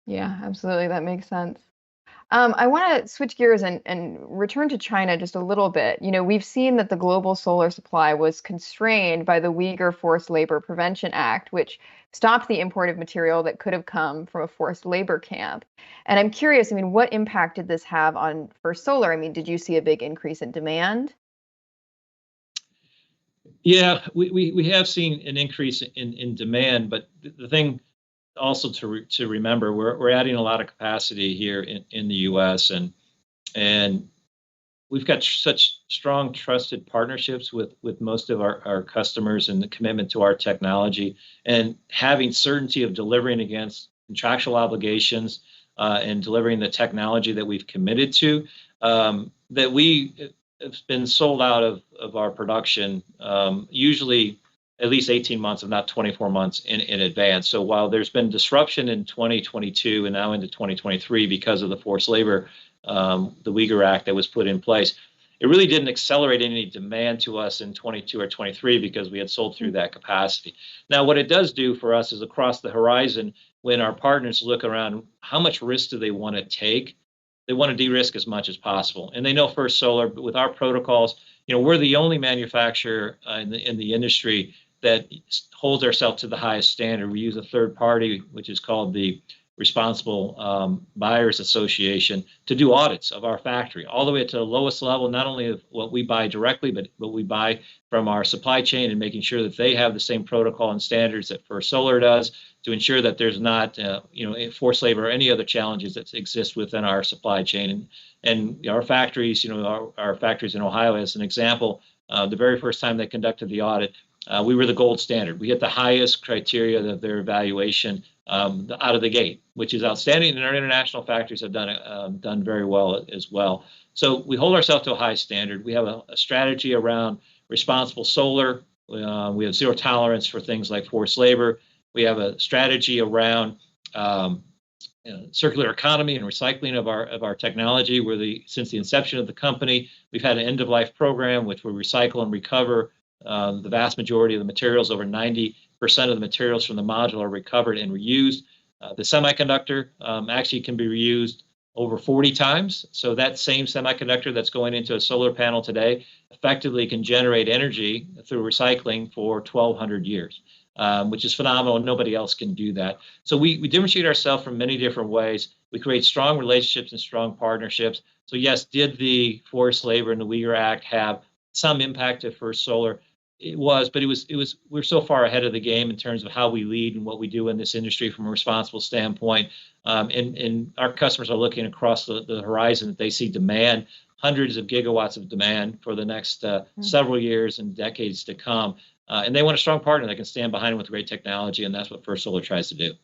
Yeah, absolutely. That makes sense. I want to switch gears and return to China just a little bit. We've seen that the global solar supply was constrained by the Uyghur Forced Labor Prevention Act, which stopped the import of material that could have come from a forced labor camp. And I'm curious, I mean, what impact did this have on First Solar? I mean, did you see a big increase in demand? Yeah, we have seen an increase in demand, but the thing also to remember, we're adding a lot of capacity here in the U.S. and we've got such strong trusted partnerships with most of our customers and the commitment to our technology and having certainty of delivering against contractual obligations and delivering the technology that we've committed to, that we have been sold out of our production, usually at least 18 months, if not 24 months in advance. So while there's been disruption in 2022 and now into 2023 because of the forced labor, the Uygur Act that was put in place, it really didn't accelerate any demand to us in 22 or 23 because we had sold through that capacity. Now, what it does do for us is across the horizon, when our partners look around, how much risk do they want to take? They want to de-risk as much as possible. And they know First Solar, but with our protocols, we're the only manufacturer in the industry that holds ourselves to the highest standard. We use a third party, which is called the Responsible Buyers Association, to do audits of our factory, all the way to the lowest level, not only of what we buy directly, but what we buy from our supply chain, and making sure that they have the same protocol and standards that First Solar does to ensure that there's not, forced labor or any other challenges that exist within our supply chain. And our factories, our factories in Ohio, as an example, the very first time they conducted the audit, we were the gold standard. We hit the highest criteria of their evaluation out of the gate, which is outstanding. And our international factories have done very well as well. So we hold ourselves to a high standard. We have a strategy around responsible solar. We have zero tolerance for things like forced labor. We have a strategy around circular economy and recycling of our technology. Since the inception of the company, we've had an end-of-life program which we recycle and recover the vast majority of the materials. Over 90% of the materials from the module are recovered and reused. The semiconductor actually can be reused over 40 times. So that same semiconductor that's going into a solar panel today effectively can generate energy through recycling for 1,200 years, which is phenomenal. Nobody else can do that. So we differentiate ourselves from many different ways. We create strong relationships and strong partnerships. So yes, did the forced labor and the Uygur Act have some impact at First Solar? It was, but we're so far ahead of the game in terms of how we lead and what we do in this industry from a responsible standpoint. And our customers are looking across the horizon that they see demand, hundreds of gigawatts of demand for the next several years and decades to come. And they want a strong partner that can stand behind them with great technology, and that's what First Solar tries to do.